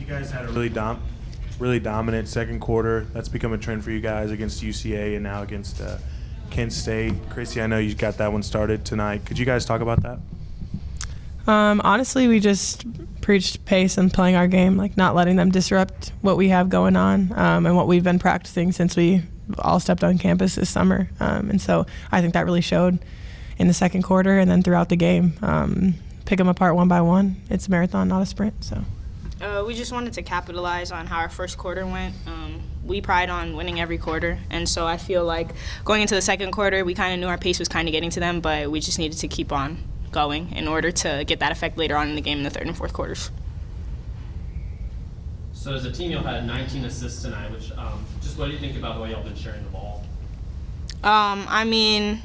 guys had a really dominant second quarter. That's become a trend for you guys against UCA and now against Kent State. Chrissy, I know you got that one started tonight. Could you guys talk about that? Honestly, we just preached pace and playing our game, like not letting them disrupt what we have going on and what we've been practicing since we all stepped on campus this summer. And so I think that really showed in the second quarter and then throughout the game. Pick them apart one by one. It's a marathon, not a sprint. So. We just wanted to capitalize on how our first quarter went. We pride on winning every quarter, and so I feel like going into the second quarter, we kind of knew our pace was kind of getting to them, but we just needed to keep on going in order to get that effect later on in the game in the third and fourth quarters. So as a team, y'all had 19 assists tonight, which just what do you think about the way y'all been sharing the ball? I mean,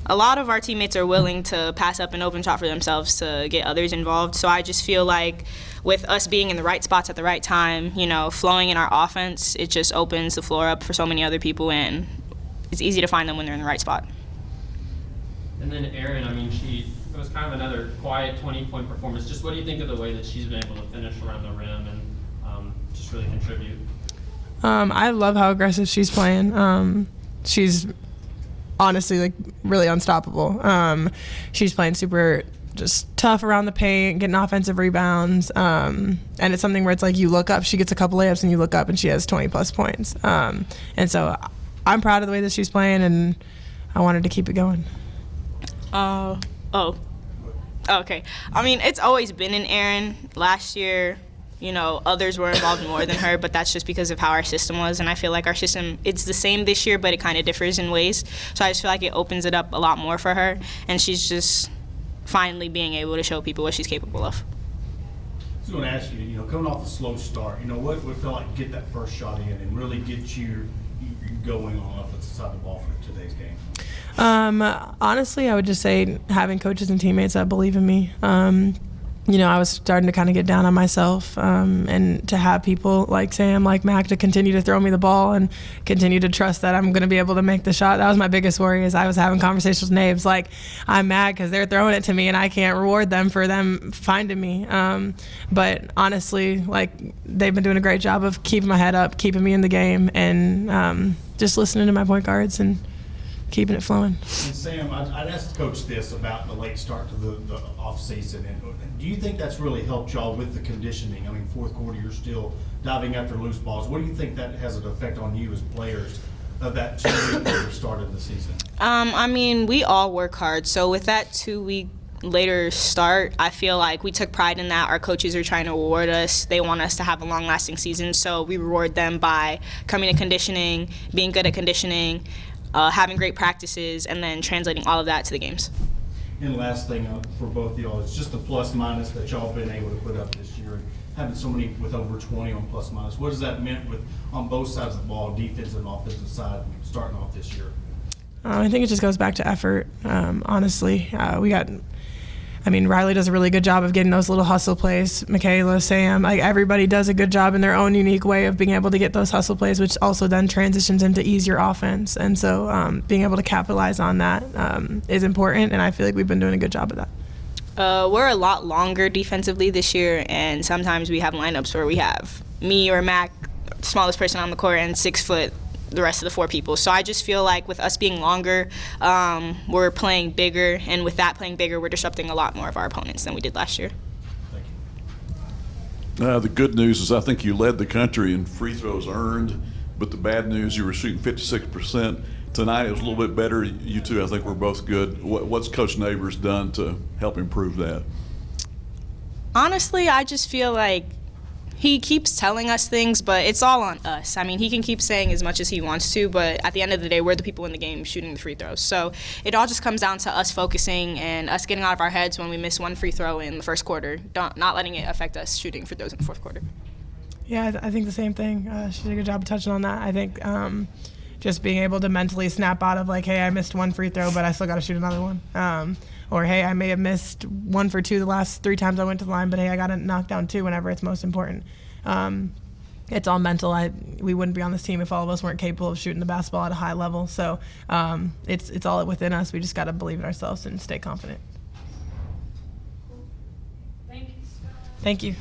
a lot of our teammates are willing to pass up an open shot for themselves to get others involved. So I just feel like with us being in the right spots at the right time, flowing in our offense, it just opens the floor up for so many other people, and it's easy to find them when they're in the right spot. And then Erin, it was kind of another quiet 20-point performance. Just what do you think of the way that she's been able to finish around the rim and just really contribute? I love how aggressive she's playing. She's honestly really unstoppable. She's playing super just tough around the paint, getting offensive rebounds, and it's something where it's like you look up, she gets a couple layups and you look up and she has 20 plus points. And so I'm proud of the way that she's playing, and I wanted to keep it going. Okay. It's always been in Erin. Last year, others were involved more than her, but that's just because of how our system was. And I feel like our system, it's the same this year, but it kind of differs in ways. So I just feel like it opens it up a lot more for her, and she's just finally being able to show people what she's capable of. I was going to ask you, coming off a slow start, what would feel like get that first shot in and really get you going on the offensive side of the ball for today's game? Honestly, I would just say having coaches and teammates that believe in me. I was starting to kind of get down on myself, and to have people like Sam, like Mac, to continue to throw me the ball and continue to trust that I'm going to be able to make the shot. That was my biggest worry, is I was having conversations with Nabes like, I'm mad because they're throwing it to me and I can't reward them for them finding me. But honestly, they've been doing a great job of keeping my head up, keeping me in the game, and just listening to my point guards and keeping it flowing. And Sam, I'd asked the coach this about the late start to the off season, and do you think that's really helped y'all with the conditioning? Fourth quarter, you're still diving after loose balls. What do you think that has an effect on you as players of that 2-week start of the season? We all work hard, so with that 2-week later start, I feel like we took pride in that. Our coaches are trying to reward us. They want us to have a long-lasting season, so we reward them by coming to conditioning, being good at conditioning, having great practices, and then translating all of that to the games. And last thing for both of y'all is just the plus minus that y'all been able to put up this year, and having so many with over 20 on plus minus. What has that meant on both sides of the ball, defensive and offensive side, starting off this year? I think it just goes back to effort. Honestly, Riley does a really good job of getting those little hustle plays. Michaela, Sam, everybody does a good job in their own unique way of being able to get those hustle plays, which also then transitions into easier offense. And so being able to capitalize on that is important, and I feel like we've been doing a good job of that. We're a lot longer defensively this year, and sometimes we have lineups where we have me or Mac, smallest person on the court, and 6 foot the rest of the 4 people. So I just feel like with us being longer, we're playing bigger, and with that playing bigger, we're disrupting a lot more of our opponents than we did last year. Thank you. The good news is I think you led the country in free throws earned, but the bad news, you were shooting 56%. Tonight it was a little bit better. You two, I think, were both good. What's Coach Neighbors done to help improve that? Honestly, I just feel like he keeps telling us things, but it's all on us. He can keep saying as much as he wants to, but at the end of the day, we're the people in the game shooting the free throws. So it all just comes down to us focusing and us getting out of our heads when we miss one free throw in the first quarter, not letting it affect us shooting free throws in the fourth quarter. Yeah, I think the same thing. She did a good job of touching on that. I think just being able to mentally snap out of hey, I missed one free throw, but I still got to shoot another one. Or, hey, I may have missed 1 for 2 the last 3 times I went to the line, but, hey, I got to knock down 2 whenever it's most important. It's all mental. We wouldn't be on this team if all of us weren't capable of shooting the basketball at a high level. So it's all within us. We just got to believe in ourselves and stay confident. Thank you. Thank you.